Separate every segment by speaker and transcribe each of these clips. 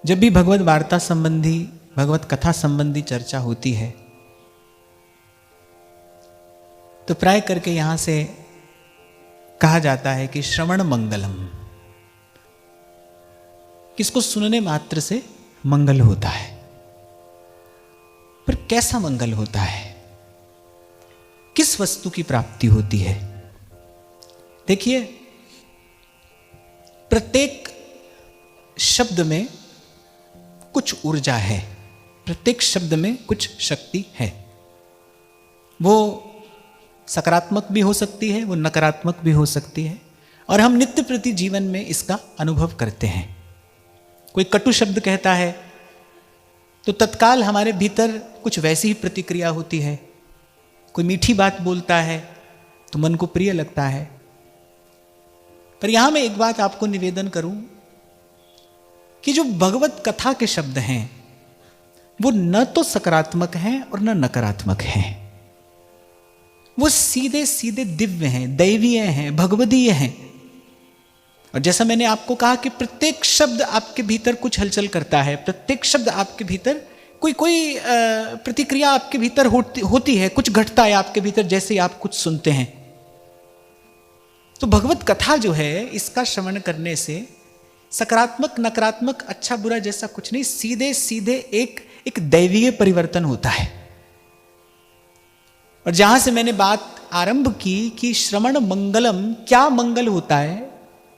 Speaker 1: जब भी भगवत वार्ता संबंधी, भगवत कथा संबंधी चर्चा होती है तो प्राय करके यहां से कहा जाता है कि श्रवण मंगलम, किसको सुनने मात्र से मंगल होता है। पर कैसा मंगल होता है, किस वस्तु की प्राप्ति होती है? देखिए, प्रत्येक शब्द में कुछ ऊर्जा है, प्रत्येक शब्द में कुछ शक्ति है। वो सकारात्मक भी हो सकती है, वो नकारात्मक भी हो सकती है, और हम नित्य प्रति जीवन में इसका अनुभव करते हैं। कोई कटु शब्द कहता है तो तत्काल हमारे भीतर कुछ वैसी ही प्रतिक्रिया होती है। कोई मीठी बात बोलता है तो मन को प्रिय लगता है। पर यहां मैं एक बात आपको निवेदन करूं कि जो भगवत कथा के शब्द हैं वो न तो सकारात्मक हैं और न नकारात्मक हैं। वो सीधे सीधे दिव्य हैं, दैवीय हैं, भगवदीय हैं। और जैसा मैंने आपको कहा कि प्रत्येक शब्द आपके भीतर कुछ हलचल करता है, प्रत्येक शब्द आपके भीतर कोई प्रतिक्रिया आपके भीतर होती है, कुछ घटता है आपके भीतर जैसे आप कुछ सुनते हैं। तो भगवत कथा जो है, इसका श्रवण करने से सकारात्मक नकारात्मक अच्छा बुरा जैसा कुछ नहीं, सीधे सीधे एक दैवीय परिवर्तन होता है। और जहां से मैंने बात आरंभ की कि श्रवण मंगलम, क्या मंगल होता है,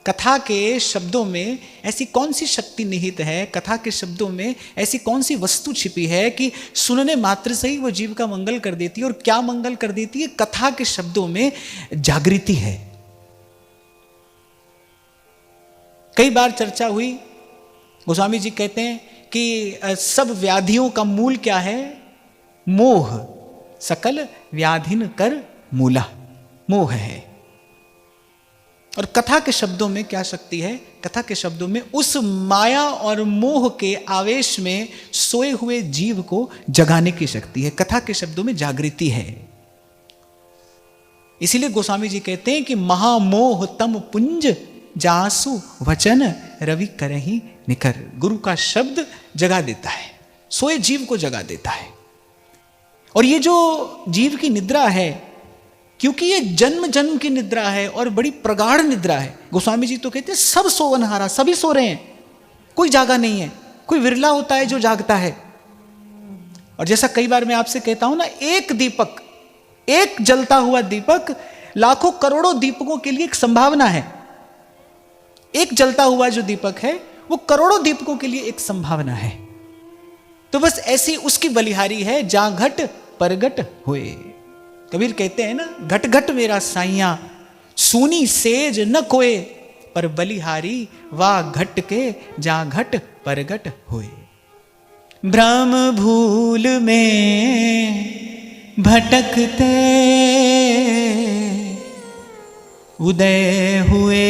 Speaker 1: कथा के शब्दों में ऐसी कौन सी शक्ति निहित है, कथा के शब्दों में ऐसी कौन सी वस्तु छिपी है कि सुनने मात्र से ही वो जीव का मंगल कर देती है। और क्या मंगल कर देती है? कथा के शब्दों में जागृति है। कई बार चर्चा हुई, गोस्वामी जी कहते हैं कि सब व्याधियों का मूल क्या है? मोह। सकल व्याधिन कर मूला, मोह है। और कथा के शब्दों में क्या शक्ति है? कथा के शब्दों में उस माया और मोह के आवेश में सोए हुए जीव को जगाने की शक्ति है। कथा के शब्दों में जागृति है। इसीलिए गोस्वामी जी कहते हैं कि महामोह तम पुंज जासु वचन रवि करहि निकर। गुरु का शब्द जगा देता है, सोए जीव को जगा देता है। और ये जो जीव की निद्रा है, क्योंकि ये जन्म जन्म की निद्रा है और बड़ी प्रगाढ़ निद्रा है, गोस्वामी जी तो कहते हैं सब सोवनहारा, सभी सो रहे हैं, कोई जागा नहीं है। कोई विरला होता है जो जागता है। और जैसा कई बार मैं आपसे कहता हूं ना, एक दीपक, एक जलता हुआ दीपक लाखों करोड़ों दीपकों के लिए एक संभावना है। एक जलता हुआ जो दीपक है वो करोड़ों दीपकों के लिए एक संभावना है। तो बस ऐसी उसकी बलिहारी है, जा घट परगट होए। कबीर कहते हैं ना, घट घट मेरा साइया सूनी सेज न कोए, पर बलिहारी वा घट के जा घट परगट होए। भ्रम भूल में भटकते उदय हुए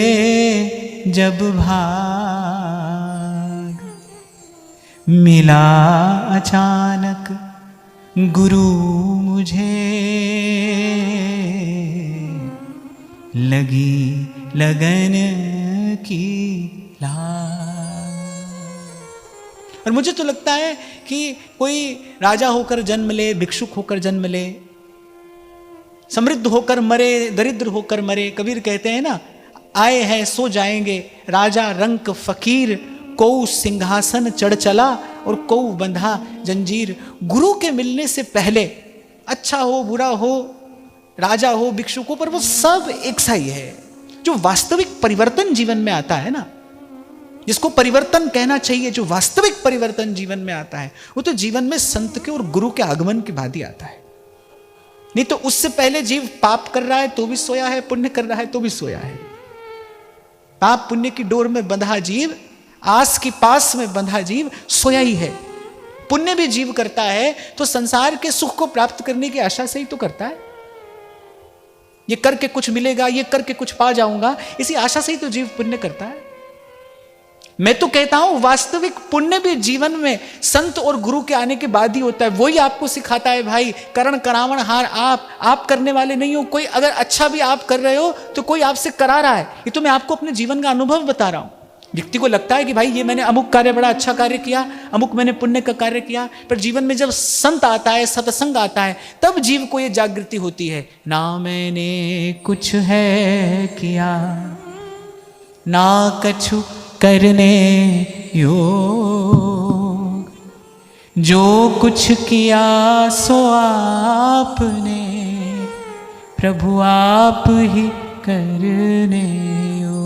Speaker 1: जब भाग, मिला अचानक गुरु मुझे, लगी लगन की लाग। और मुझे तो लगता है कि कोई राजा होकर जन्म ले, भिक्षुक होकर जन्म ले, समृद्ध होकर मरे, दरिद्र होकर मरे। कबीर कहते हैं ना, आए हैं सो जाएंगे, राजा रंक फकीर, कोऊ सिंहासन चढ़ चला और कोऊ बंधा जंजीर। गुरु के मिलने से पहले, अच्छा हो बुरा हो, राजा हो भिक्षुक हो, पर वो सब एक सा ही है। जो वास्तविक परिवर्तन जीवन में आता है ना, जिसको परिवर्तन कहना चाहिए, जो वास्तविक परिवर्तन जीवन में आता है, वो तो जीवन में संत के और गुरु के आगमन के बाद ही आता है। नहीं तो उससे पहले जीव पाप कर रहा है तो भी सोया है, पुण्य कर रहा है तो भी सोया है। पाप पुण्य की डोर में बंधा जीव, आस की पास में बंधा जीव सोया ही है। पुण्य भी जीव करता है तो संसार के सुख को प्राप्त करने की आशा से ही तो करता है। ये करके कुछ मिलेगा, ये करके कुछ पा जाऊंगा, इसी आशा से ही तो जीव पुण्य करता है। मैं तो कहता हूं वास्तविक पुण्य भी जीवन में संत और गुरु के आने के बाद ही होता है। वही आपको सिखाता है, भाई करण करावण हार आप करने वाले नहीं हो। कोई अगर अच्छा भी आप कर रहे हो तो कोई आपसे करा रहा है। ये तो मैं आपको अपने जीवन का अनुभव बता रहा हूं। व्यक्ति को लगता है कि भाई ये मैंने अमुक कार्य बड़ा अच्छा कार्य किया, अमुक मैंने पुण्य का कार्य किया, पर जीवन में जब संत आता है, सत्संग आता है, तब जीव को ये जागृति होती है, ना मैंने कुछ है किया, ना कछु करने योग, जो कुछ किया सो आपने, प्रभु आप ही करने योग।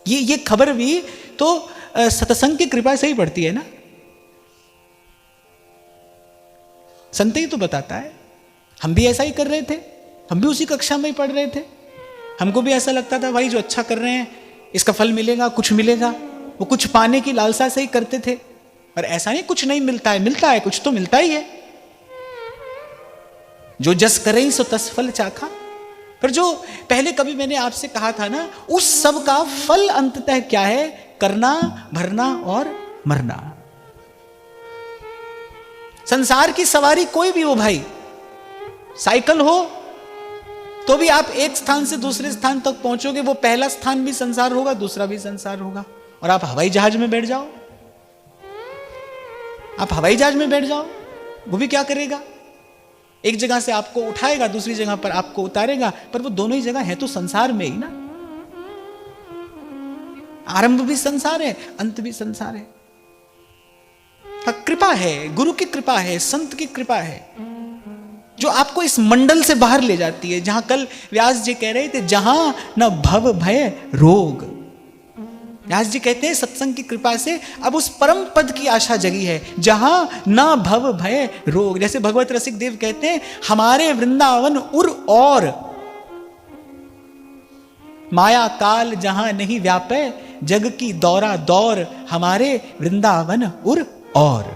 Speaker 1: ये खबर भी तो सत्संग की कृपा से ही पड़ती है ना। संत ही तो बताता है। हम भी ऐसा ही कर रहे थे, हम भी उसी कक्षा में ही पढ़ रहे थे। हमको भी ऐसा लगता था भाई जो अच्छा कर रहे हैं इसका फल मिलेगा, कुछ मिलेगा, वो कुछ पाने की लालसा से ही करते थे। और ऐसा नहीं कुछ नहीं मिलता है, मिलता है, कुछ तो मिलता ही है। जो जस करे सो तस फल चाखा। पर जो पहले कभी मैंने आपसे कहा था ना, उस सब का फल अंततः क्या है? करना, भरना और मरना। संसार की सवारी कोई भी हो भाई, साइकिल हो तो भी आप एक स्थान से दूसरे स्थान तक पहुंचोगे, वो पहला स्थान भी संसार होगा, दूसरा भी संसार होगा। और आप हवाई जहाज में बैठ जाओ, आप हवाई जहाज में बैठ जाओ, वो भी क्या करेगा? एक जगह से आपको उठाएगा, दूसरी जगह पर आपको उतारेगा, पर वो दोनों ही जगह है तो संसार में ही ना। आरंभ भी संसार है, अंत भी संसार है। कृपा है, गुरु की कृपा है, संत की कृपा है, जो आपको इस मंडल से बाहर ले जाती है। जहां कल व्यास जी कह रहे थे, जहां न भव भय रोग। व्यास जी कहते हैं सत्संग की कृपा से अब उस परम पद की आशा जगी है, जहां न भव भय रोग। जैसे भगवत रसिक देव कहते हैं, हमारे वृंदावन उर और माया काल जहां नहीं व्यापे, जग की दौरा दौर हमारे वृंदावन उर और।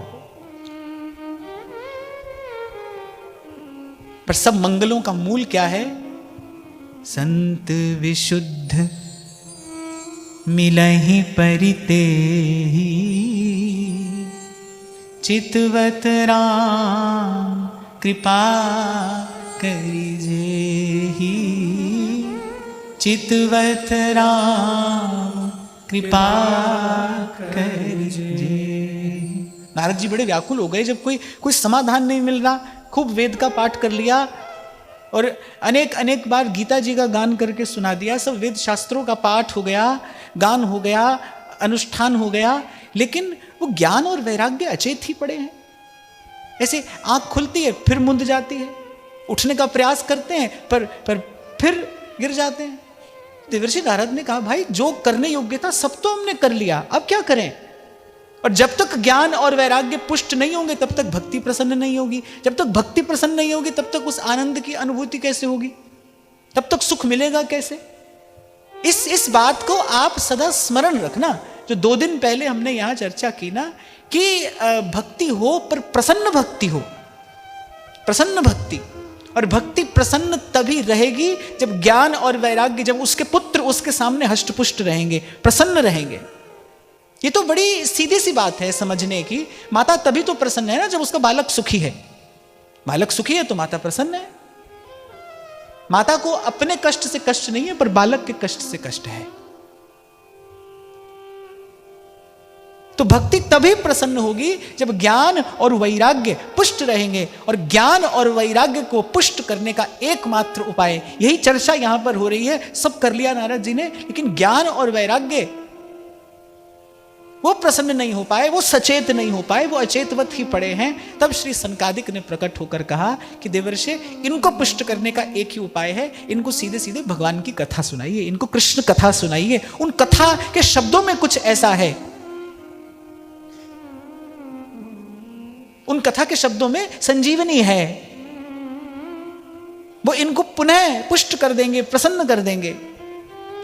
Speaker 1: पर सब मंगलों का मूल क्या है? संत विशुद्ध मिलहि परिते ही, चितवत राम कृपा करिजे ही, चितवत राम कृपा करिजे। नारद जी बड़े व्याकुल हो गए जब कोई समाधान नहीं मिल रहा। खूब वेद का पाठ कर लिया और अनेक अनेक बार गीता जी का गान करके सुना दिया, सब वेद शास्त्रों का पाठ हो गया, गान हो गया, अनुष्ठान हो गया, लेकिन वो ज्ञान और वैराग्य अचेत ही पड़े हैं। ऐसे आंख खुलती है फिर मुंद जाती है, उठने का प्रयास करते हैं पर फिर गिर जाते हैं। देवर्षि नारद ने कहा, भाई जो करने योग्य था सब तो हमने कर लिया, अब क्या करें? और जब तक ज्ञान और वैराग्य पुष्ट नहीं होंगे तब तक भक्ति प्रसन्न नहीं होगी, जब तक भक्ति प्रसन्न नहीं होगी तब तक उस आनंद की अनुभूति कैसे होगी, तब तक सुख मिलेगा कैसे? इस बात को आप सदा स्मरण रखना। जो 2 दिन पहले हमने यहां चर्चा की ना, कि भक्ति हो पर प्रसन्न भक्ति हो, प्रसन्न भक्ति। और भक्ति प्रसन्न तभी रहेगी जब ज्ञान और वैराग्य, जब उसके पुत्र उसके सामने हष्टपुष्ट रहेंगे, प्रसन्न रहेंगे। ये तो बड़ी सीधी सी बात है समझने की। माता तभी तो प्रसन्न है ना जब उसका बालक सुखी है। बालक सुखी है तो माता प्रसन्न है। माता को अपने कष्ट से कष्ट नहीं है, पर बालक के कष्ट से कष्ट है। तो भक्ति तभी प्रसन्न होगी जब ज्ञान और वैराग्य पुष्ट रहेंगे। और ज्ञान और वैराग्य को पुष्ट करने का एकमात्र उपाय, यही चर्चा यहां पर हो रही है। सब कर लिया नारद जी ने, लेकिन ज्ञान और वैराग्य वो प्रसन्न नहीं हो पाए, वो सचेत नहीं हो पाए, वो अचेतवत ही पड़े हैं। तब श्री सनकादिक ने प्रकट होकर कहा कि देवर्षि, इनको पुष्ट करने का एक ही उपाय है, इनको सीधे सीधे भगवान की कथा सुनाइए, इनको कृष्ण कथा सुनाइए। उन कथा के शब्दों में कुछ ऐसा है, उन कथा के शब्दों में संजीवनी है, वो इनको पुनः पुष्ट कर देंगे, प्रसन्न कर देंगे।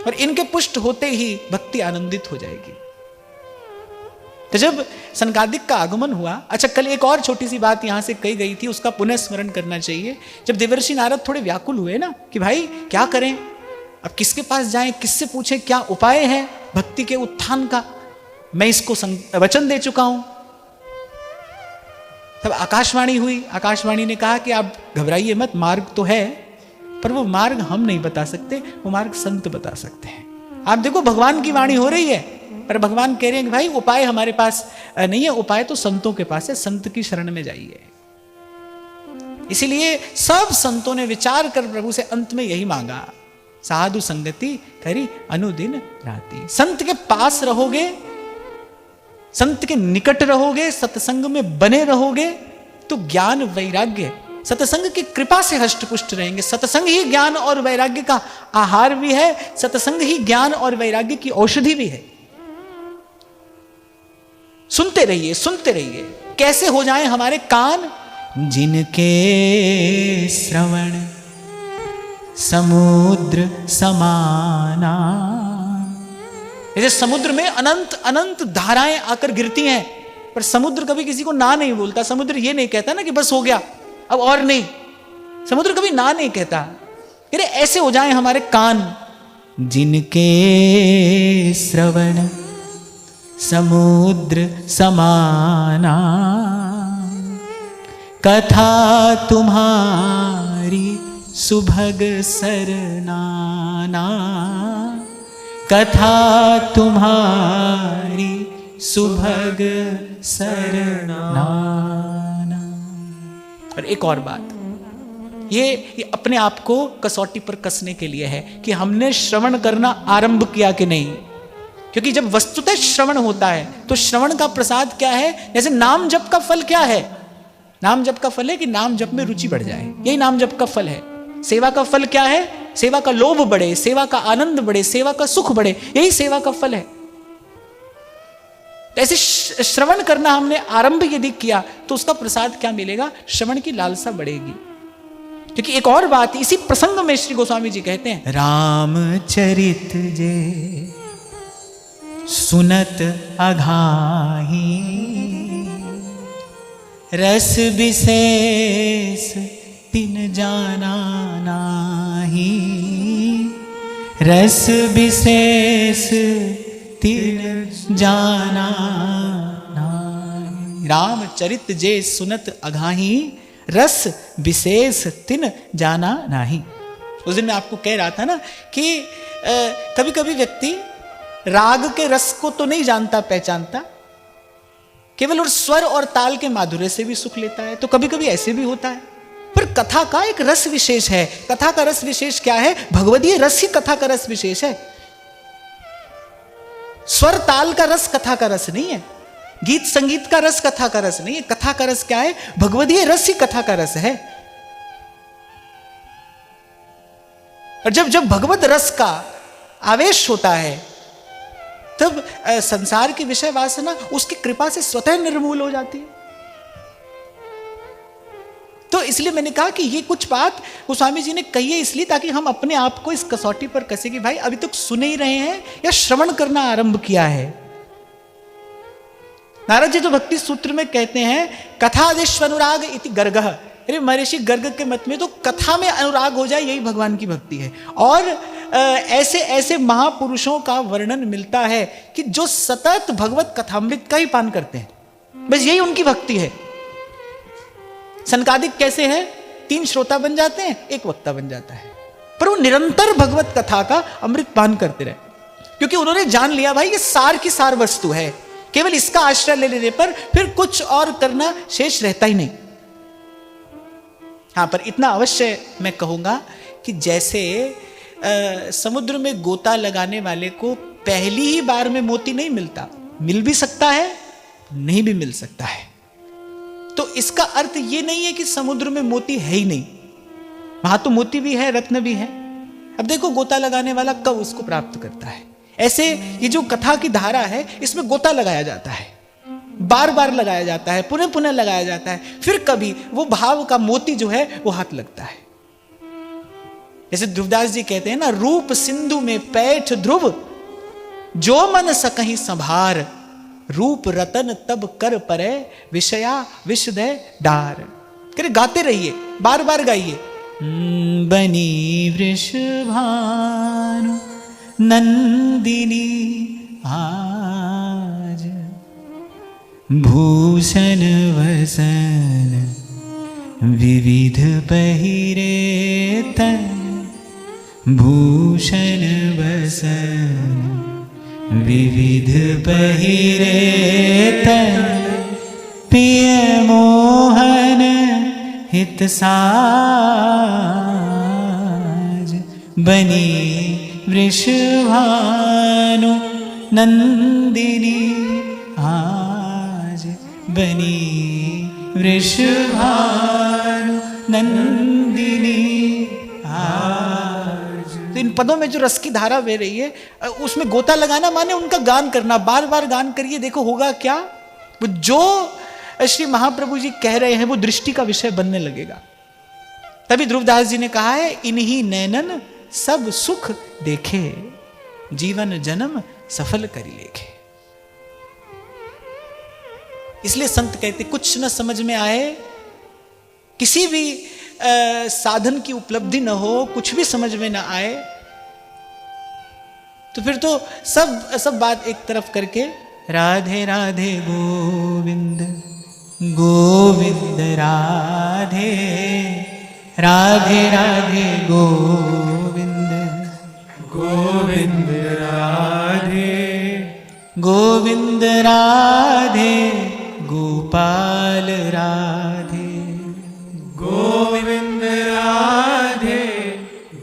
Speaker 1: और इनके पुष्ट होते ही भक्ति आनंदित हो जाएगी। तो जब सनकादिक का आगमन हुआ, अच्छा कल एक और छोटी सी बात यहां से कही गई थी, उसका पुनः स्मरण करना चाहिए। जब देवर्षि नारद थोड़े व्याकुल हुए ना कि भाई क्या करें, अब किसके पास जाएं, किससे पूछें, क्या उपाय है भक्ति के उत्थान का, मैं इसको वचन दे चुका हूं। तब आकाशवाणी हुई, आकाशवाणी ने कहा कि आप घबराइए मत, मार्ग तो है, पर वो मार्ग हम नहीं बता सकते, वो मार्ग संत बता सकते हैं। आप देखो भगवान की वाणी हो रही है, पर भगवान कह रहे हैं कि भाई उपाय हमारे पास नहीं है, उपाय तो संतों के पास है, संत की शरण में जाइए। इसीलिए सब संतों ने विचार कर प्रभु से अंत में यही मांगा, साधु संगति करी अनुदिन राती। संत के पास रहोगे, संत के निकट रहोगे, सत्संग में बने रहोगे तो ज्ञान वैराग्य सत्संग की कृपा से हष्टपुष्ट रहेंगे। सत्संग ही ज्ञान और वैराग्य का आहार भी है, सत्संग ही ज्ञान और वैराग्य की औषधि भी है। सुनते रहिए, सुनते रहिए। कैसे हो जाएं हमारे कान? जिनके श्रवण समुद्र समाना। जैसे समुद्र में अनंत अनंत धाराएं आकर गिरती हैं, पर समुद्र कभी किसी को ना नहीं बोलता। समुद्र ये नहीं कहता ना कि बस हो गया अब और नहीं, समुद्र कभी ना नहीं कहता। अरे ऐसे हो जाएं हमारे कान, जिनके श्रवण समुद्र समाना। कथा तुम्हारी सुभग सरनाना, कथा तुम्हारी सुभग सरनाना। और एक और बात, ये अपने आप को कसौटी पर कसने के लिए है कि हमने श्रवण करना आरंभ किया कि नहीं। क्योंकि जब वस्तुतः श्रवण होता है तो श्रवण का प्रसाद क्या है? जैसे नाम जप का फल क्या है? नाम जप का फल है कि नाम जप में रुचि बढ़ जाए, यही नाम जप का फल है। सेवा का फल क्या है? सेवा का लोभ बढ़े, सेवा का आनंद बढ़े, सेवा का सुख बढ़े, यही सेवा का फल है। ऐसे श्रवण करना हमने आरंभ यदि किया तो उसका प्रसाद क्या मिलेगा? श्रवण की लालसा बढ़ेगी। क्योंकि एक और बात इसी प्रसंग में श्री गोस्वामी जी कहते हैं, रामचरित जे सुनत अघाही, रस विशेष तिन जाना नाही, रस विशेष तिन जाना नाही। रामचरित जे सुनत अघाही, रस विशेष तिन जाना नाही। उस दिन मैं आपको कह रहा था ना कि कभी कभी व्यक्ति राग के रस को तो नहीं जानता पहचानता, केवल और स्वर और ताल के माधुर्य से भी सुख लेता है। तो कभी कभी ऐसे भी होता है। पर कथा का एक रस विशेष है। कथा का रस विशेष क्या है? भगवदीय रस ही कथा का रस विशेष है। स्वर ताल का रस कथा का रस नहीं है, गीत संगीत का रस कथा का रस नहीं है। कथा का रस क्या है? भगवदीय रस ही कथा का रस है। और जब जब भगवत रस का आवेश होता है तब संसार की विषय वासना उसकी कृपा से स्वतः निर्मूल हो जाती है। तो इसलिए मैंने कहा कि ये कुछ बात गोस्वामी जी ने कही है इसलिए ताकि हम अपने आप को इस कसौटी पर कसे कि भाई अभी तक सुने ही रहे हैं या श्रवण करना आरंभ किया है। नारद जी तो भक्ति सूत्र में कहते हैं, कथादिश्व अनुराग इति गर्गः। अरे महर्षि गर्ग के मत में तो कथा में अनुराग हो जाए यही भगवान की भक्ति है। और ऐसे ऐसे महापुरुषों का वर्णन मिलता है कि जो सतत भगवत कथामृत का ही पान करते हैं, बस यही उनकी भक्ति है। सनकादिक कैसे है? 3 श्रोता बन जाते हैं, 1 वक्ता बन जाता है, पर वो निरंतर भगवत कथा का अमृत पान करते रहे, क्योंकि उन्होंने जान लिया भाई ये सार की सार वस्तु है। केवल इसका आश्रय ले लेने पर फिर कुछ और करना शेष रहता ही नहीं। हाँ, पर इतना अवश्य मैं कहूंगा कि जैसे समुद्र में गोता लगाने वाले को पहली ही बार में मोती नहीं मिलता, मिल भी सकता है, नहीं भी मिल सकता है। तो इसका अर्थ ये नहीं है कि समुद्र में मोती है ही नहीं, वहां तो मोती भी है, रत्न भी है। अब देखो गोता लगाने वाला कब उसको प्राप्त करता है। ऐसे ये जो कथा की धारा है इसमें गोता लगाया जाता है, बार बार लगाया जाता है, पुनः पुनः लगाया जाता है, फिर कभी वो भाव का मोती जो है वो हाथ लगता है। जैसे ध्रुवदास जी कहते हैं ना, रूप सिंधु में पैठ ध्रुव, जो मन सकहीं संभार, रूप रतन तब कर परे, विषया विषदय डार। करे गाते रहिए, बार बार गाइए। बनी वृषभानु नंदिनी आज, भूषण वसन विविध पहिरे तन, भूषण बसन विविध पहिरे तन प्रिय मोहन हित साज बनी वृषभानु नंदिनी आज बनी वृषभानु नंदिनी आज। तो इन पदों में जो रस की धारा बह रही है, उसमें गोता लगाना माने उनका गान करना, बार बार गान करिए, देखो होगा क्या, वो जो श्री महाप्रभु जी कह रहे हैं वो दृष्टि का विषय बनने लगेगा। तभी ध्रुवदास जी ने कहा है, इन्हीं नैनन सब सुख देखे, जीवन जन्म सफल करी लेखे। इसलिए संत कहते कुछ न समझ में आए, किसी भी साधन की उपलब्धि न हो, कुछ भी समझ में न आए, तो फिर तो सब बात एक तरफ करके राधे राधे गोविंद गोविंद राधे राधे राधे गोविंद गोविंद राधे गोविंद राधे गोपाल राधे गोविंद राधे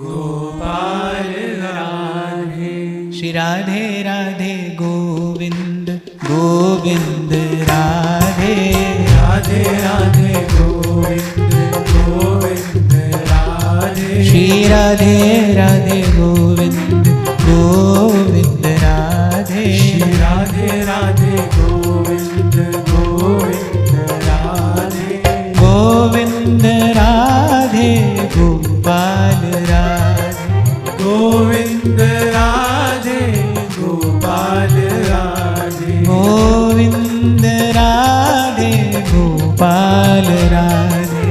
Speaker 1: गोपाल राधे श्री राधे राधे गोविंद गोविंद राधे राधे राधे गोविंद गोविंद राधे श्री राधे राधे गोविंद गोविंद राधे श्री राधे राधे गोविंद गोविंद राधे गोविंद राधे गोपाल राधे गोविंद राधे गोपाल राधे गोविंद राधे गोपाल राधे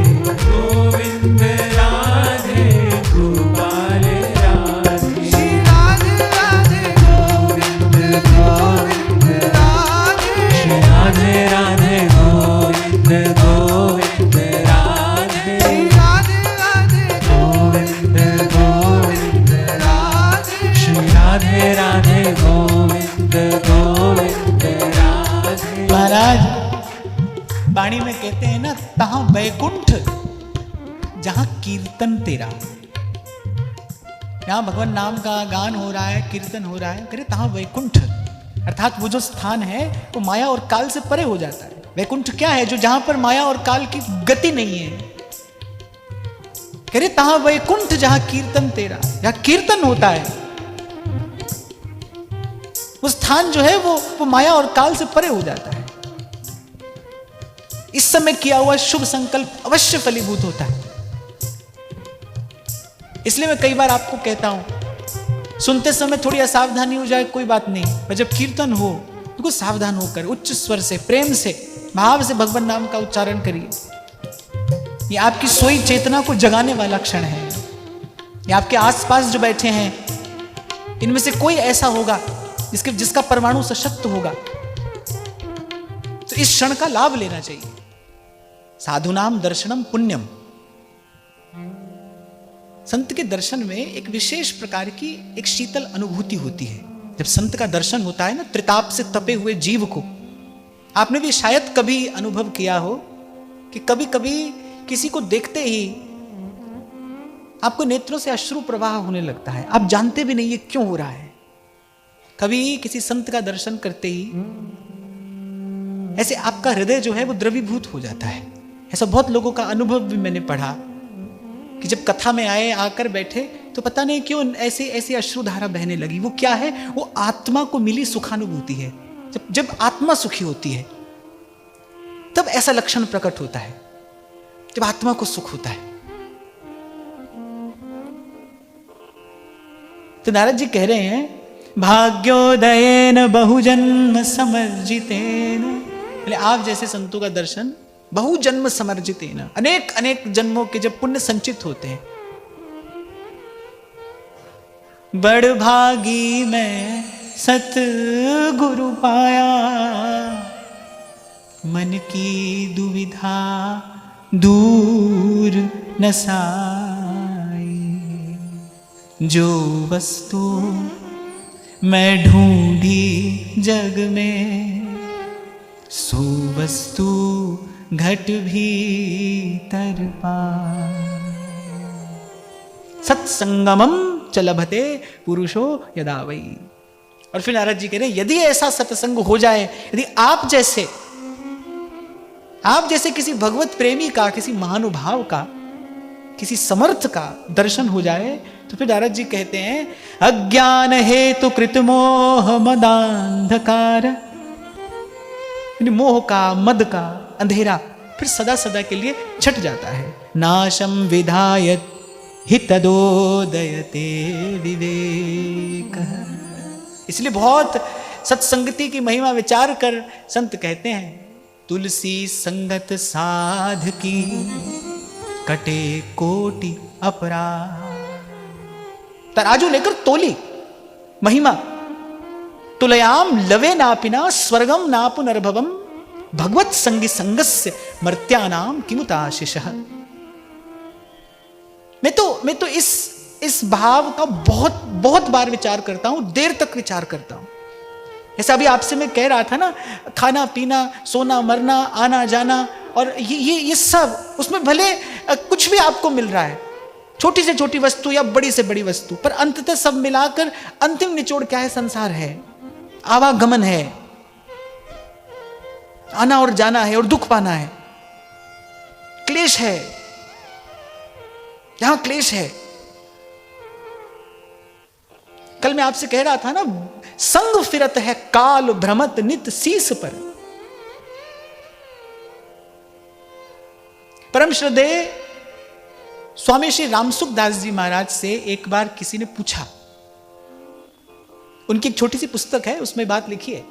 Speaker 1: गोविंद राधे गोपाल राधे श्री राधे राधे गोविंद गोविंद राधे श्री राधे राधे गोविंद गोविंद राधे श्री राधे राधे गोविंद गोविंद राधे श्री राधे राधे गोविंद गोविंद राधे। महाराज वाणी में कहते हैं ना, तहां वैकुंठ जहां कीर्तन तेरा, यहां भगवान नाम का गान हो रहा है, कीर्तन हो रहा है, करे तहां वैकुंठ, अर्थात वो जो स्थान है वो माया और काल से परे हो जाता है। वैकुंठ क्या है? जो जहां पर माया और काल की गति नहीं है। कह रहे तहां वैकुंठ जहां कीर्तन तेरा, जहां कीर्तन होता है, वो स्थान जो है वो माया और काल से परे हो जाता है। इस समय किया हुआ शुभ संकल्प अवश्य फलीभूत होता है। इसलिए मैं कई बार आपको कहता हूं, सुनते समय थोड़ी असावधानी हो जाए कोई बात नहीं, पर जब कीर्तन हो तो कुछ सावधान होकर उच्च स्वर से, प्रेम से, भाव से भगवान नाम का उच्चारण करिए। ये आपकी सोई चेतना को जगाने वाला क्षण है। ये आपके आसपास जो बैठे हैं, इनमें से कोई ऐसा होगा जिसका परमाणु सशक्त होगा, तो इस क्षण का लाभ लेना चाहिए। साधुनाम दर्शनम पुण्यम। संत के दर्शन में एक विशेष प्रकार की एक शीतल अनुभूति होती है। जब संत का दर्शन होता है ना, त्रिताप से तपे हुए जीव को, आपने भी शायद कभी अनुभव किया हो कि कभी कभी किसी को देखते ही आपको नेत्रों से अश्रु प्रवाह होने लगता है, आप जानते भी नहीं ये क्यों हो रहा है। कभी किसी संत का दर्शन करते ही ऐसे आपका हृदय जो है वो द्रवीभूत हो जाता है। ऐसा बहुत लोगों का अनुभव भी मैंने पढ़ा कि जब कथा में आए, आकर बैठे, तो पता नहीं क्यों ऐसे ऐसे अश्रुधारा बहने लगी। वो क्या है? वो आत्मा को मिली सुखानुभूति है। जब आत्मा सुखी होती है तब ऐसा लक्षण प्रकट होता है, जब आत्मा को सुख होता है। तो नारद जी कह रहे हैं, भाग्योदयेन बहुजन्म समर्जितेन, बोले आप जैसे संतों का दर्शन बहुजन्म समर्जितेन, अनेक अनेक जन्मों के जब पुण्य संचित होते हैं। बड़ भागी मैं सतगुरु पाया, मन की दुविधा दूर न साई। जो वस्तु मैं ढूंढी जग में, सो वस्तु घट भीतर पाए। सत्संगमम च लभते पुरुषो यदा वै। और फिर नारद जी कह रहे हैं, यदि ऐसा सत्संग हो जाए, यदि आप जैसे किसी भगवत प्रेमी का, किसी महानुभाव का, किसी समर्थ का दर्शन हो जाए, तो फिर नारद जी कहते हैं, अज्ञान हेतु कृत मोह मदांधकार, मोह का, मद का अंधेरा फिर सदा सदा के लिए छट जाता है। नाशम विधायत हितदोदयते विवेक। इसलिए बहुत सत्संगति की महिमा विचार कर संत कहते हैं, तुलसी संगत साध की कटे कोटि अपराध। तराजू लेकर तोली महिमा, तुलयाम लवे नापिना स्वर्गम नापु नरभवम, भगवत संगी संगस्य मर्त्यानाम किमुताशिषः। मैं तो इस भाव का बहुत बहुत बार विचार करता हूं, देर तक विचार करता हूं। जैसे अभी आपसे मैं कह रहा था ना, खाना पीना, सोना मरना, आना जाना, और ये सब, उसमें भले कुछ भी आपको मिल रहा है, छोटी से छोटी वस्तु या बड़ी से बड़ी वस्तु, पर अंततः सब मिलाकर अंतिम निचोड़ क्या है? संसार है, आवागमन है, आना और जाना है, और दुख पाना है, क्लेश है, यहां क्लेश है। कल मैं आपसे कह रहा था ना, संग फिरत है काल भ्रमत नित शीस पर। परम श्रद्धेय स्वामी श्री रामसुख दास जी महाराज से एक बार किसी ने पूछा, उनकी एक छोटी सी पुस्तक है, उसमें बात लिखी है।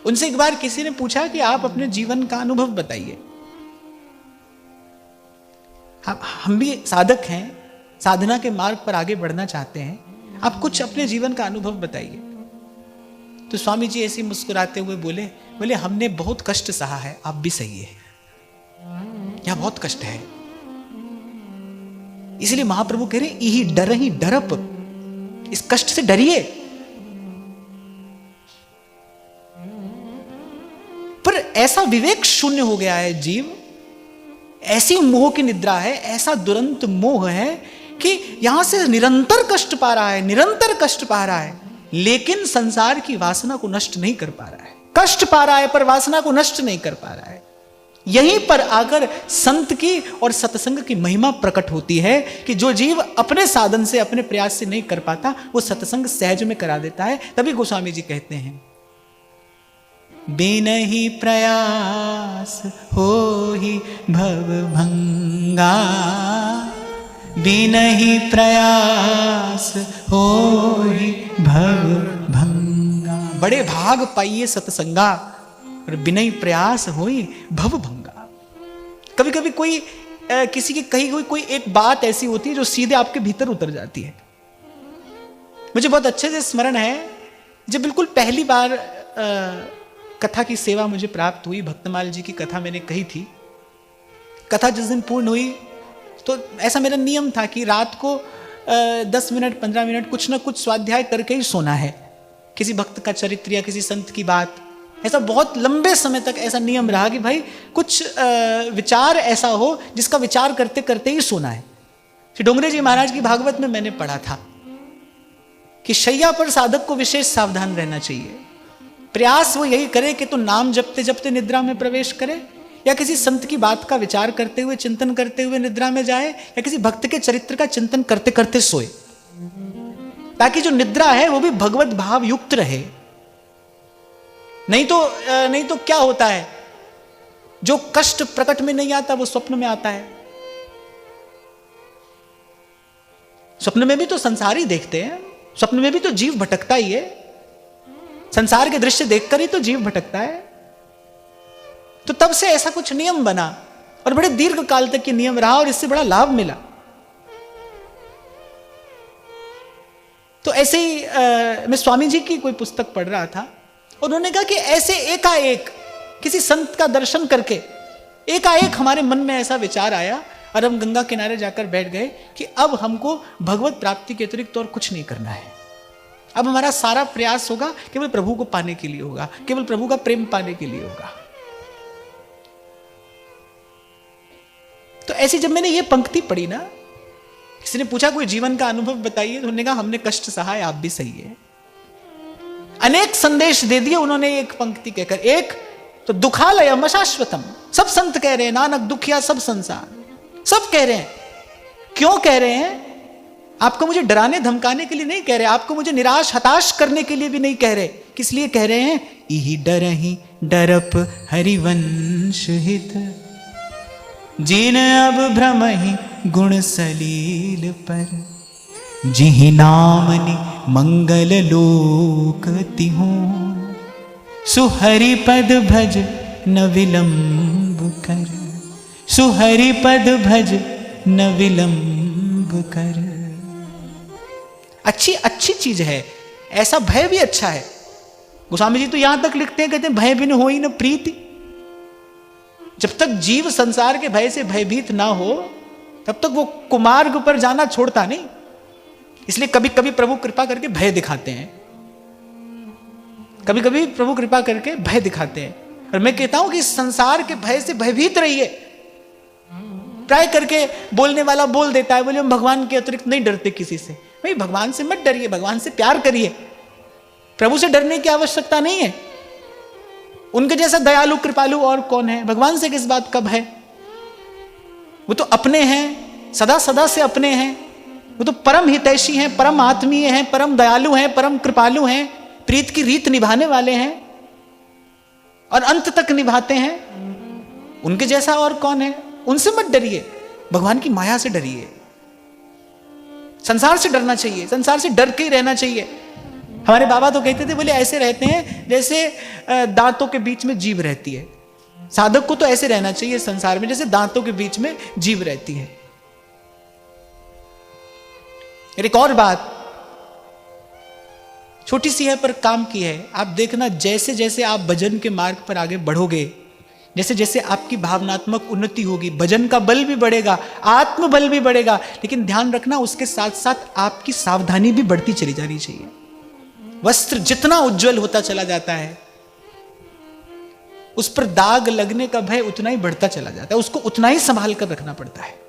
Speaker 1: उनसे एक बार किसी ने पूछा कि आप अपने जीवन का अनुभव बताइए। हम भी साधक हैं, साधना के मार्ग पर आगे बढ़ना चाहते हैं, आप कुछ अपने जीवन का अनुभव बताइए। तो स्वामी जी ऐसे मुस्कुराते हुए बोले हमने बहुत कष्ट सहा है, आप भी सही है, यहां बहुत कष्ट है। इसलिए महाप्रभु कह रहे, यही डर ही डरप, इस कष्ट से डरिए। पर ऐसा विवेक शून्य हो गया है जीव, ऐसी मोह की निद्रा है, ऐसा दुरंत मोह है कि यहां से निरंतर कष्ट पा रहा है, लेकिन संसार की वासना को नष्ट नहीं कर पा रहा है। कष्ट पा रहा है पर वासना को नष्ट नहीं कर पा रहा है। यहीं पर आकर संत की और सत्संग की महिमा प्रकट होती है कि जो जीव अपने साधन से, अपने प्रयास से नहीं कर पाता, वो सत्संग सहज में करा देता है। तभी गोस्वामी जी कहते हैं, बिनहि प्रयास होहि भव भंगा, बिनहि प्रयास होहि भव भंगा। बड़े भाग पाइए सत्संगा, और बिनहि प्रयास होई भव भंगा। कभी कभी कोई किसी की कही हुई कोई एक बात ऐसी होती है जो सीधे आपके भीतर उतर जाती है। मुझे बहुत अच्छे से स्मरण है, जब बिल्कुल पहली बार कथा की सेवा मुझे प्राप्त हुई, भक्तमाल जी की कथा मैंने कही थी। कथा जिस दिन पूर्ण हुई तो ऐसा मेरा नियम था कि रात को 10 मिनट 15 मिनट कुछ ना कुछ स्वाध्याय करके ही सोना है, किसी भक्त का चरित्र या किसी संत की बात। ऐसा बहुत लंबे समय तक ऐसा नियम रहा कि भाई कुछ विचार ऐसा हो जिसका विचार करते करते ही सोना है। श्री डोंगरे जी महाराज की भागवत में मैंने पढ़ा था कि शैया पर साधक को विशेष सावधान रहना चाहिए। प्रयास वो यही करे कि तो नाम जपते जपते निद्रा में प्रवेश करे, या किसी संत की बात का विचार करते हुए, चिंतन करते हुए निद्रा में जाए, या किसी भक्त के चरित्र का चिंतन करते करते सोए, ताकि जो निद्रा है वो भी भगवत भाव युक्त रहे। नहीं तो क्या होता है, जो कष्ट प्रकट में नहीं आता वो स्वप्न में आता है। स्वप्न में भी तो संसार ही देखते हैं, स्वप्न में भी तो जीव भटकता ही है, संसार के दृश्य देखकर ही तो जीव भटकता है। तो तब से ऐसा कुछ नियम बना और बड़े दीर्घ काल तक ये नियम रहा और इससे बड़ा लाभ मिला। तो ऐसे ही मैं स्वामी जी की कोई पुस्तक पढ़ रहा था, उन्होंने कहा कि ऐसे एकाएक किसी संत का दर्शन करके एकाएक हमारे मन में ऐसा विचार आया और हम गंगा किनारे जाकर बैठ गए कि अब हमको भगवत प्राप्ति के अतिरिक्त और कुछ नहीं करना है। अब हमारा सारा प्रयास होगा केवल प्रभु को पाने के लिए होगा, केवल प्रभु का प्रेम पाने के लिए होगा। तो ऐसी जब मैंने ये पंक्ति पढ़ी ना, किसी ने पूछा कोई जीवन का अनुभव बताइए, तो उन्होंने कहा हमने कष्ट सहा है, आप भी सही है। अनेक संदेश दे दिए उन्होंने एक पंक्ति कहकर। एक तो दुखालयम अशाश्वतम, सब संत कह रहे हैं नानक दुखिया सब संसार, सब कह रहे हैं। क्यों कह रहे हैं? आपको मुझे डराने धमकाने के लिए नहीं कह रहे, आपको मुझे निराश हताश करने के लिए भी नहीं कह रहे। किस लिए कह रहे हैं? इही डरहि डरप हरिवंश हित, जिन अब भ्रमहि गुण सलील पर, जिहि नामनि मंगल लोक तिहु, सुहरि पद भज न विलंब कर, सुहरि पद भज न विलंब कर। अच्छी अच्छी चीज है, ऐसा भय भी अच्छा है। गोस्वामी जी तो यहां तक लिखते हैं, कहते हैं भय बिन होई न प्रीति। जब तक जीव संसार के भय से भयभीत ना हो तब तक वो कुमार्ग पर जाना छोड़ता नहीं। इसलिए कभी कभी प्रभु कृपा करके भय दिखाते हैं, कभी कभी प्रभु कृपा करके भय दिखाते हैं। और मैं कहता हूं कि इस संसार के भय से भयभीत रहिए। ट्राई करके बोलने वाला बोल देता है, बोले हम भगवान के अतिरिक्त नहीं डरते किसी से। भाई भगवान से मत डरिए, भगवान से प्यार करिए। प्रभु से डरने की आवश्यकता नहीं है। उनके जैसा दयालु कृपालु और कौन है? भगवान से किस बात का भय? वो तो अपने हैं, सदा सदा से अपने हैं। वो तो परम हितैषी हैं, परम आत्मीय हैं, परम दयालु हैं, परम कृपालु हैं, प्रीत की रीत निभाने वाले हैं और अंत तक निभाते हैं। उनके जैसा और कौन है? उनसे मत डरिए, भगवान की माया से डरिए। संसार से डरना चाहिए, संसार से डर के ही रहना चाहिए। हमारे बाबा तो कहते थे, बोले ऐसे रहते हैं जैसे दांतों के बीच में जीभ रहती है। साधक को तो ऐसे रहना चाहिए संसार में जैसे दांतों के बीच में जीभ रहती है। एक और बात छोटी सी है पर काम की है। आप देखना, जैसे जैसे आप भजन के मार्ग पर आगे बढ़ोगे, जैसे जैसे आपकी भावनात्मक उन्नति होगी, भजन का बल भी बढ़ेगा, आत्म बल भी बढ़ेगा। लेकिन ध्यान रखना, उसके साथ साथ आपकी सावधानी भी बढ़ती चली जानी चाहिए। वस्त्र जितना उज्जवल होता चला जाता है, उस पर दाग लगने का भय उतना ही बढ़ता चला जाता है, उसको उतना ही संभाल कर रखना पड़ता है।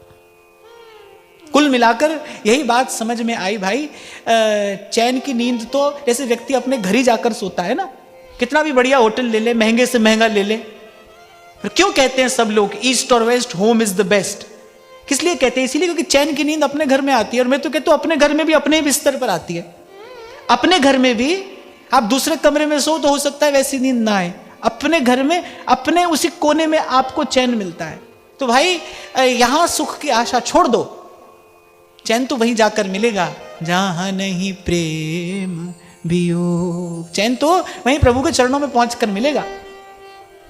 Speaker 1: कुल मिलाकर यही बात समझ में आई भाई। चैन की नींद तो जैसे व्यक्ति अपने घर ही जाकर सोता है ना, कितना भी बढ़िया होटल ले ले, महंगे से महंगा ले ले, पर क्यों कहते हैं सब लोग ईस्ट और west home is the best? किस लिए कहते हैं? इसीलिए क्योंकि चैन की नींद अपने घर में आती है। और मैं तो कहता हूं अपने घर में भी अपने ही बिस्तर पर आती है। अपने घर में भी आप दूसरे कमरे में सो तो हो सकता है वैसी नींद ना आए, अपने घर में अपने उसी कोने में आपको चैन मिलता है। तो भाई यहां सुख की आशा छोड़ दो, चैन तो वहीं जाकर मिलेगा जहां नहीं प्रेम वियोग। चैन तो वहीं प्रभु के चरणों में पहुंचकर मिलेगा।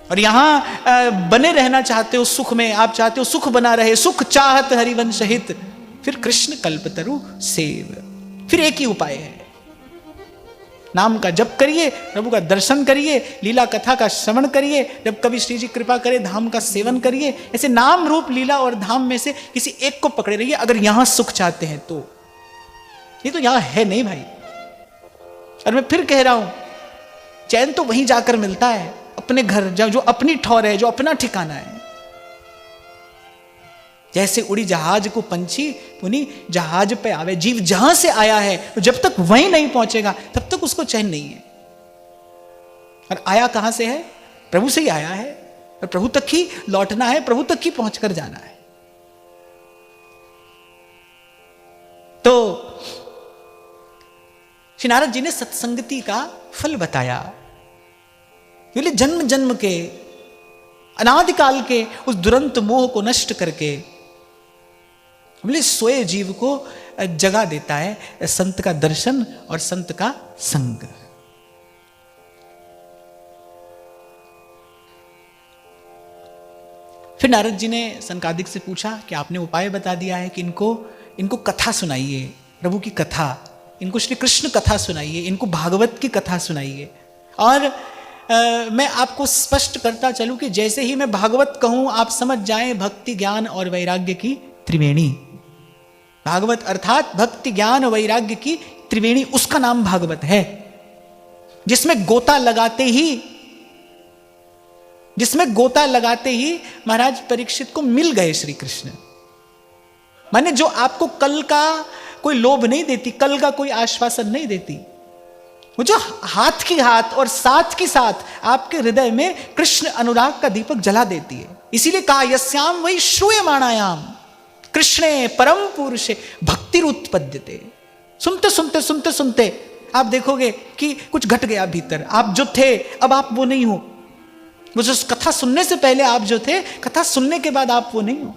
Speaker 1: और यहां बने रहना चाहते हो सुख में, आप चाहते हो सुख बना रहे, सुख चाहत हरिवंश हित, फिर कृष्ण कल्पतरु सेव। फिर एक ही उपाय है, नाम का जप करिए, प्रभु का दर्शन करिए, लीला कथा का श्रवण करिए, जब कभी श्री जी कृपा करे धाम का सेवन करिए। ऐसे नाम रूप लीला और धाम में से किसी एक को पकड़े रहिए अगर यहां सुख चाहते हैं तो। ये तो यहां है नहीं भाई। और मैं फिर कह रहा हूं, चैन तो वहीं जाकर मिलता है, अपने घर, जो अपनी ठौर है, जो अपना ठिकाना है। जैसे उड़ी जहाज को पंछी उन्हीं जहाज पे आवे। जीव जहां से आया है तो जब तक वहीं नहीं पहुंचेगा तब तक उसको चैन नहीं है। और आया कहां से है? प्रभु से ही आया है, और प्रभु तक ही लौटना है, प्रभु तक ही पहुंचकर जाना है। तो श्री नारद जी ने सत्संगति का फल बताया। बोले जन्म जन्म के अनादिकाल के उस दुरंत मोह को नष्ट करके बोले सोए जीव को जगा देता है संत का दर्शन और संत का संग। फिर नारद जी ने सनकादिक से पूछा कि आपने उपाय बता दिया है कि इनको कथा सुनाइए, प्रभु की कथा, इनको श्री कृष्ण कथा सुनाइए, इनको भागवत की कथा सुनाइए। और मैं आपको स्पष्ट करता चलूं कि जैसे ही मैं भागवत कहूं आप समझ जाएं भक्ति ज्ञान और वैराग्य की त्रिवेणी। भागवत अर्थात भक्ति ज्ञान वैराग्य की त्रिवेणी, उसका नाम भागवत है, जिसमें गोता लगाते ही महाराज परीक्षित को मिल गए श्री कृष्ण। माने जो आपको कल का कोई लोभ नहीं देती, कल का कोई आश्वासन नहीं देती, वो जो हाथ की हाथ और साथ की साथ आपके हृदय में कृष्ण अनुराग का दीपक जला देती है। इसीलिए कहा यस्याम वही श्रूयमाणायाम कृष्णे परम पुरुषे भक्तिरुत्पद्यते। सुनते सुनते सुनते सुनते आप देखोगे कि कुछ घट गया भीतर। आप जो थे अब आप वो नहीं हो। वो जो कथा सुनने से पहले आप जो थे, कथा सुनने के बाद आप वो नहीं हो।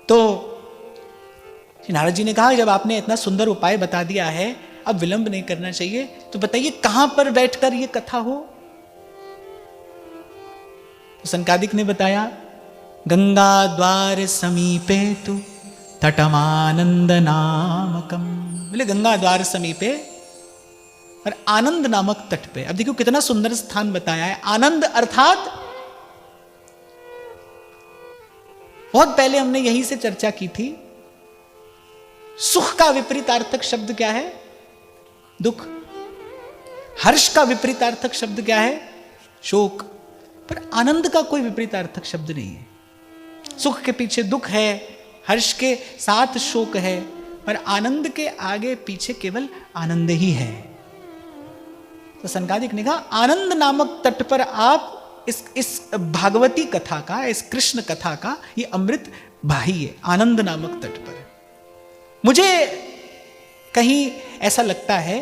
Speaker 1: तो नारद जी ने कहा जब आपने इतना सुंदर उपाय बता दिया है, अब विलंब नहीं करना चाहिए, तो बताइए कहां पर बैठकर यह कथा हो। तो सनकादिक ने बताया गंगा द्वार समीपे तु तटमानंद नामकम। बोले गंगा द्वार समीपे और आनंद नामक तट पे। अब देखो कितना सुंदर स्थान बताया है। आनंद अर्थात बहुत पहले हमने यहीं से चर्चा की थी, सुख का विपरीतार्थक शब्द क्या है? दुख। हर्ष का विपरीतार्थक शब्द क्या है? शोक। पर आनंद का कोई विपरीतार्थक शब्द नहीं है। सुख के पीछे दुख है, हर्ष के साथ शोक है, पर आनंद के आगे पीछे केवल आनंद ही है। तो सनकादिक ने कहा आनंद नामक तट पर आप इस भागवती कथा का, इस कृष्ण कथा का ये अमृत बाहिए आनंद नामक तट पर। मुझे कहीं ऐसा लगता है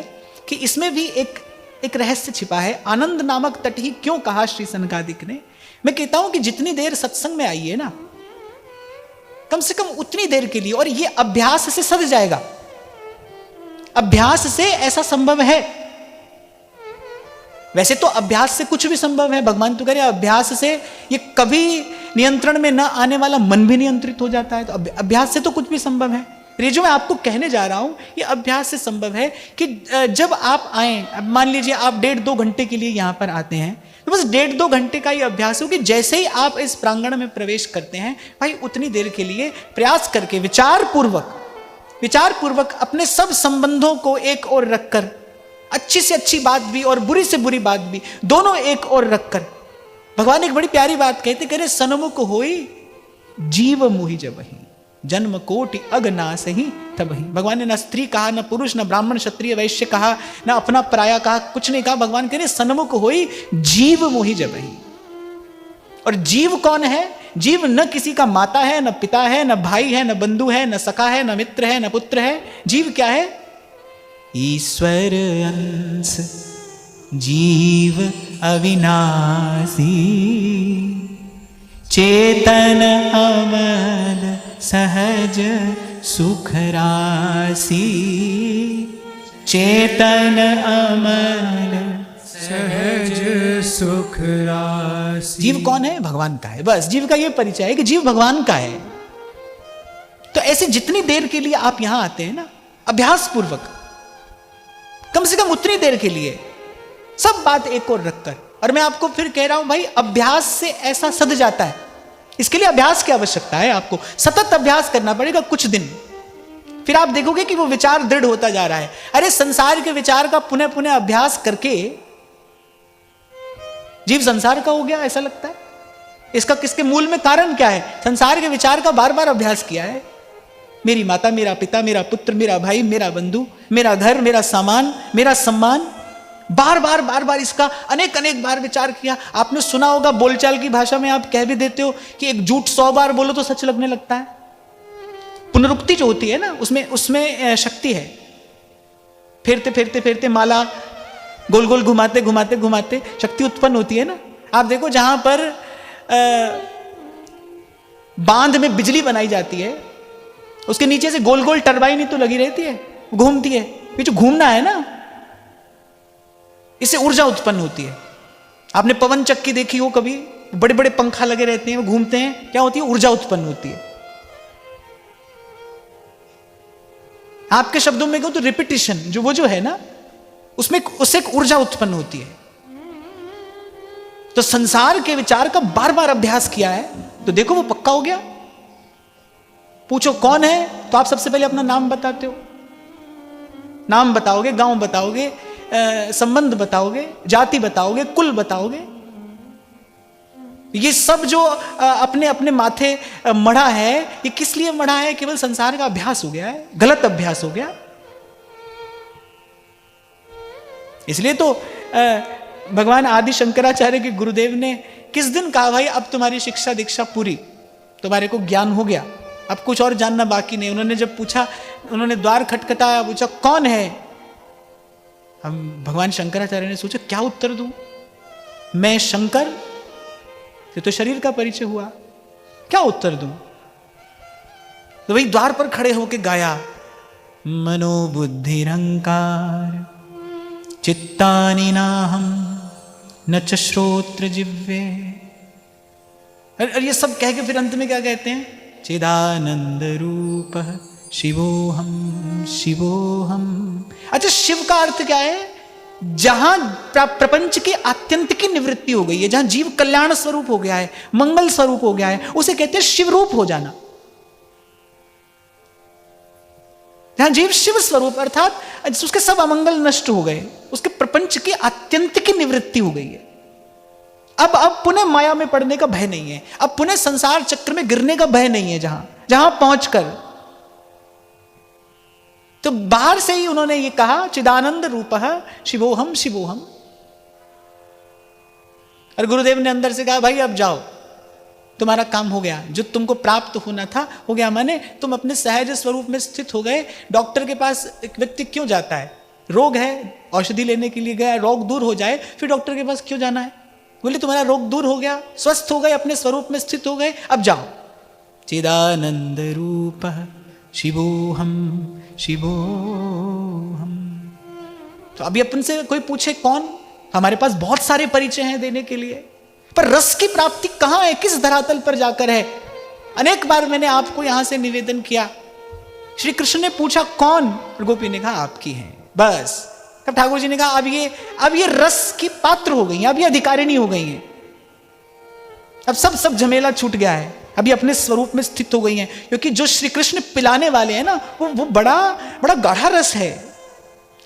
Speaker 1: कि इसमें भी एक रहस्य छिपा है। आनंद नामक तट ही क्यों कहा श्री सनकादिक ने? मैं कहता हूं कि जितनी देर सत्संग में आई है ना, कम से कम उतनी देर के लिए, और ये अभ्यास से सध जाएगा। अभ्यास से ऐसा संभव है। वैसे तो अभ्यास से कुछ भी संभव है। भगवान तो कह रहे अभ्यास से ये कभी नियंत्रण में न आने वाला मन भी नियंत्रित हो जाता है। तो अभ्यास से तो कुछ भी संभव है। ये जो मैं आपको कहने जा रहा हूं ये अभ्यास से संभव है कि जब आप आए, अब मान लीजिए आप 1.5-2 घंटे के लिए यहां पर आते हैं, तो बस 1.5-2 घंटे का ये अभ्यास हो कि जैसे ही आप इस प्रांगण में प्रवेश करते हैं, भाई उतनी देर के लिए प्रयास करके विचार पूर्वक अपने सब संबंधों को एक ओर रखकर, अच्छी से अच्छी बात भी और बुरी से बुरी बात भी दोनों एक ओर रखकर, भगवान एक बड़ी प्यारी बात कहते, कह रहे सन्मुख होई जीव मोहि जबहि जन्म कोटि अगनास ही तबहि। भगवान ने ना स्त्री कहा, ना पुरुष, ना ब्राह्मण क्षत्रिय वैश्य कहा, ना अपना पराया कहा, कुछ नहीं कहा। भगवान कह रहे सन्मुख होई जीव मोहि जबहि। और जीव कौन है? जीव न किसी का माता है, न पिता है, न भाई है, न बंधु है, न सखा है, न मित्र है, न पुत्र है। जीव क्या है? ईश्वर अंश जीव अविनाशी चेतन अमल सहज सुख राशि। चेतन अमल सहज सुख राशि। जीव कौन है? भगवान का है। बस जीव का यह परिचय है कि जीव भगवान का है। तो ऐसे जितनी देर के लिए आप यहां आते हैं ना, अभ्यास पूर्वक कम से कम उतनी देर के लिए सब बात एक और रखकर, और मैं आपको फिर कह रहा हूं भाई अभ्यास से ऐसा सध जाता है। इसके लिए अभ्यास की आवश्यकता है। आपको सतत अभ्यास करना पड़ेगा कुछ दिन, फिर आप देखोगे कि वो विचार दृढ़ होता जा रहा है। अरे संसार के विचार का पुनः पुनः अभ्यास करके जीव संसार का हो गया ऐसा लगता है। इसका किसके मूल में कारण क्या है? संसार के विचार का बार बार अभ्यास किया है। मेरी माता, मेरा पिता, मेरा पुत्र, मेरा भाई, मेरा बंधु, मेरा घर, मेरा सामान, मेरा सम्मान, बार बार इसका अनेक बार विचार किया। आपने सुना होगा बोलचाल की भाषा में आप कह भी देते हो कि एक झूठ 100 बार बोलो तो सच लगने लगता है। पुनरुक्ति जो होती है ना, उसमें शक्ति है। फेरते माला गोल गोल घुमाते शक्ति उत्पन्न होती है ना। आप देखो जहां पर बांध में बिजली बनाई जाती है, उसके नीचे से गोल गोल टरबाइन ही तो लगी रहती है, घूमती है। ये जो घूमना है ना, इससे ऊर्जा उत्पन्न होती है। आपने पवन चक्की देखी हो कभी? बड़े बड़े पंखा लगे रहते हैं, वो घूमते हैं, क्या होती है? ऊर्जा उत्पन्न होती है। आपके शब्दों में कहूं तो रिपीटिशन जो वो जो है ना, उसमें उससे एक ऊर्जा उत्पन्न होती है। तो संसार के विचार का बार बार अभ्यास किया है तो देखो वो पक्का हो गया। पूछो कौन है तो आप सबसे पहले अपना नाम बताते हो, नाम बताओगे, गांव बताओगे, संबंध बताओगे, जाति बताओगे, कुल बताओगे। ये सब जो अपने अपने माथे मढ़ा है, ये किस लिए मढ़ा है? केवल संसार का अभ्यास हो गया है, गलत अभ्यास हो गया। इसलिए तो भगवान आदि शंकराचार्य के गुरुदेव ने किस दिन कहा, भाई अब तुम्हारी शिक्षा दीक्षा पूरी, तुम्हारे को ज्ञान हो गया, अब कुछ और जानना बाकी नहीं। उन्होंने जब पूछा, उन्होंने द्वार खटखटाया, पूछा कौन है? हम भगवान शंकराचार्य ने सोचा क्या उत्तर दूं, मैं शंकर, ये तो शरीर का परिचय हुआ, क्या उत्तर दूं? तो वही द्वार पर खड़े होके गाया, मनोबुद्धिरहंकार चित्तानि नाहं न च श्रोत्र जिह्वे। और ये सब कह के फिर अंत में क्या कहते हैं? चिदानंद रूप शिवोहम शिवोहम। अच्छा, शिव का अर्थ क्या है? जहां प्रपंच की आत्यंतिक निवृत्ति हो गई है, जहां जीव कल्याण स्वरूप हो गया है, मंगल स्वरूप हो गया है, उसे कहते हैं शिव रूप हो जाना। जहां जीव शिव स्वरूप अर्थात उसके सब अमंगल नष्ट हो गए, उसके प्रपंच की आत्यंतिक निवृत्ति हो गई है। अब पुनः माया में पड़ने का भय नहीं है, अब पुनः संसार चक्र में गिरने का भय नहीं है। जहां पहुंचकर तो बाहर से ही उन्होंने ये कहा, चिदानंद रूपः शिवोहम शिवोहम। और गुरुदेव ने अंदर से कहा, भाई अब जाओ, तुम्हारा काम हो गया, जो तुमको प्राप्त होना था हो गया। माने तुम अपने सहज स्वरूप में स्थित हो गए। डॉक्टर के पास एक व्यक्ति क्यों जाता है? रोग है, औषधि लेने के लिए गया, रोग दूर हो जाए, फिर डॉक्टर के पास क्यों जाना है? बोले तुम्हारा रोग दूर हो गया, स्वस्थ हो गए, अपने स्वरूप में स्थित हो गए, अब जाओ। चिदानंद रूप शिवोहम शिवोहम। तो अभी अपन से कोई पूछे कौन, हमारे पास बहुत सारे परिचय हैं देने के लिए, पर रस की प्राप्ति कहां है, किस धरातल पर जाकर है? अनेक बार मैंने आपको यहां से निवेदन किया। श्री कृष्ण ने पूछा कौन, और गोपी ने कहा आपकी हैं, बस। तब ठाकुर जी ने कहा अब ये रस की पात्र हो गई हैं, अब ये अधिकारिणी हो गई हैं, अब सब झमेला छूट गया है, अभी अपने स्वरूप में स्थित हो गई हैं। क्योंकि जो श्री कृष्ण पिलाने वाले हैं ना, वो बड़ा बड़ा गाढ़ा रस है,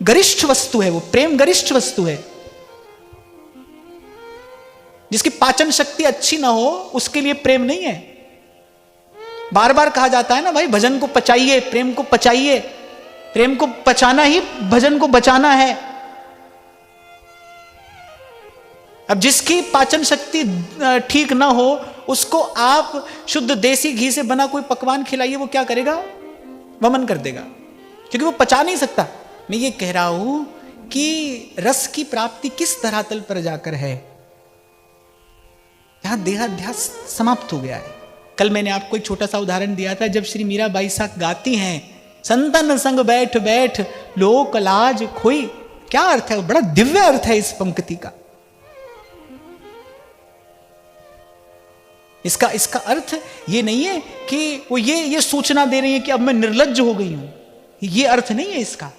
Speaker 1: गरिष्ठ वस्तु है, वो प्रेम गरिष्ठ वस्तु है। जिसकी पाचन शक्ति अच्छी ना हो उसके लिए प्रेम नहीं है। बार बार कहा जाता है ना, भाई भजन को पचाइए, प्रेम को पचाइए, प्रेम को पचाना ही भजन को बचाना है। अब जिसकी पाचन शक्ति ठीक ना हो उसको आप शुद्ध देसी घी से बना कोई पकवान खिलाइए, वो क्या करेगा? वमन कर देगा, क्योंकि वो पचा नहीं सकता। मैं ये कह रहा हूं कि रस की प्राप्ति किस धरातल पर जाकर है, यहां देहाध्यास समाप्त हो गया है। कल मैंने आपको एक छोटा सा उदाहरण दिया था, जब श्री मीराबाई साहब गाती हैं, संतन संग बैठ बैठ लोक लाज खोई। क्या अर्थ है? बड़ा दिव्य अर्थ है इस पंक्ति का। इसका अर्थ ये नहीं है कि वो ये सूचना दे रही है कि अब मैं निर्लज्ज हो गई हूं, ये अर्थ नहीं है इसका।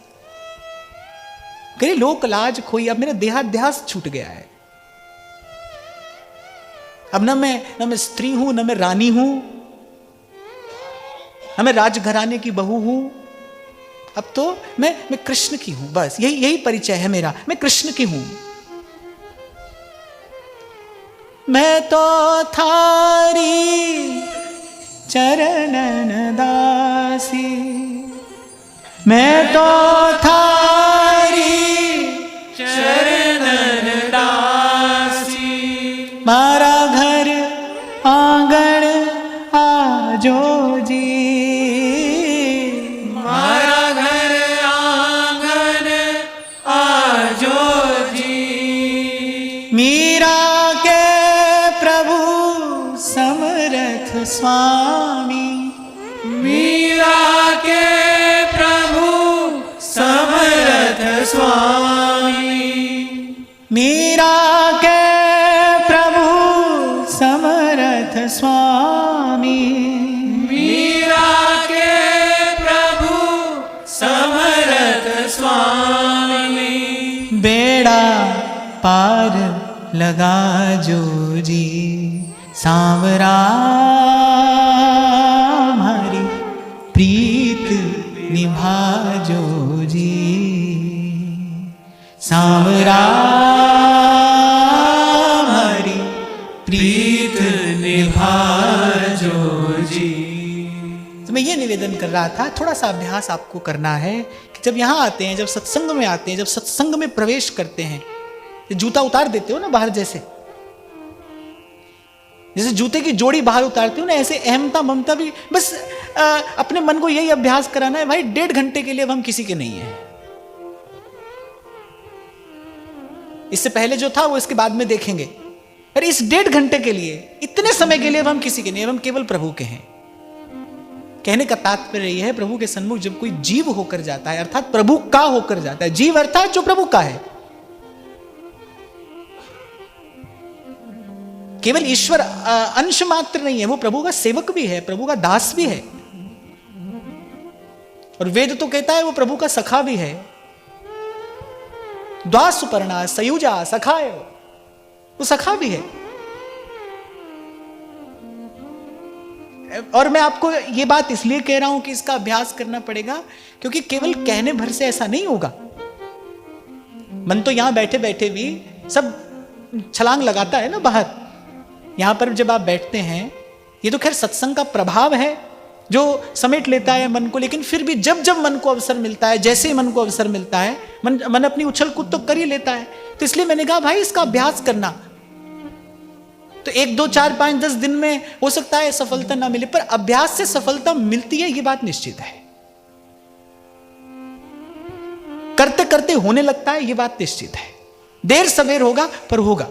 Speaker 1: कहीं लोक लाज खोई, अब मेरा देहाध्यास छूट गया है। अब ना मैं स्त्री हूं, ना मैं रानी हूं, ना मैं राजघराने की बहू हूं। अब तो मैं कृष्ण की हूं, बस यही परिचय है मेरा, मैं कृष्ण की हूं। मैं तो थारी चरणन दासी, मैं तो थारी चरणन दासी, मारा घर आंगन आजो जी, मारा घर आंगन आजो जी। मीरा के प्रभु समरथ स्वामी, मीरा के प्रभु समरथ स्वामी, मीरा के प्रभु समरथ स्वामी, मीरा के प्रभु बेड़ा पार लगा जो जी, सांवरा हमारी प्रीत निभा जो जी, सांवरा हमारी प्रीत निभा जो जी। तो मैं ये निवेदन कर रहा था, थोड़ा सा अभ्यास आपको करना है कि जब यहाँ आते हैं, जब सत्संग में आते हैं, जब सत्संग में प्रवेश करते हैं, जूता उतार देते हो ना बाहर, जैसे जूते की जोड़ी बाहर उतारते हो ना, ऐसे अहमता ममता भी बस अपने मन को यही अभ्यास कराना है, भाई 1.5 घंटे के लिए अब हम किसी के नहीं है। इससे पहले जो था वो इसके बाद में देखेंगे, पर इस 1.5 घंटे के लिए, इतने समय के लिए अब हम किसी के नहीं, अब हम केवल प्रभु के हैं। कहने का तात्पर्य यह है, प्रभु के सन्मुख जब कोई जीव होकर जाता है, अर्थात प्रभु का होकर जाता है, जीव अर्थात जो प्रभु का है, केवल ईश्वर अंश मात्र नहीं है, वो प्रभु का सेवक भी है, प्रभु का दास भी है। और वेद तो कहता है वो प्रभु का सखा भी है। द्वा सुपर्णा सयुजा सखाय, वो सखा भी है। और मैं आपको ये बात इसलिए कह रहा हूं कि इसका अभ्यास करना पड़ेगा, क्योंकि केवल कहने भर से ऐसा नहीं होगा। मन तो यहां बैठे बैठे भी सब छलांग लगाता है ना बाहर। यहां पर जब आप बैठते हैं, ये तो खैर सत्संग का प्रभाव है जो समेट लेता है मन को, लेकिन फिर भी जब जब मन को अवसर मिलता है, जैसे ही मन को अवसर मिलता है, मन अपनी उछल कूद तो कर ही लेता है। तो इसलिए मैंने कहा भाई इसका अभ्यास करना। तो 1, 2, 4, 5, 10 दिन में हो सकता है सफलता ना मिले, पर अभ्यास से सफलता मिलती है, ये बात निश्चित है। करते करते होने लगता है, ये बात निश्चित है। देर सवेर होगा पर होगा।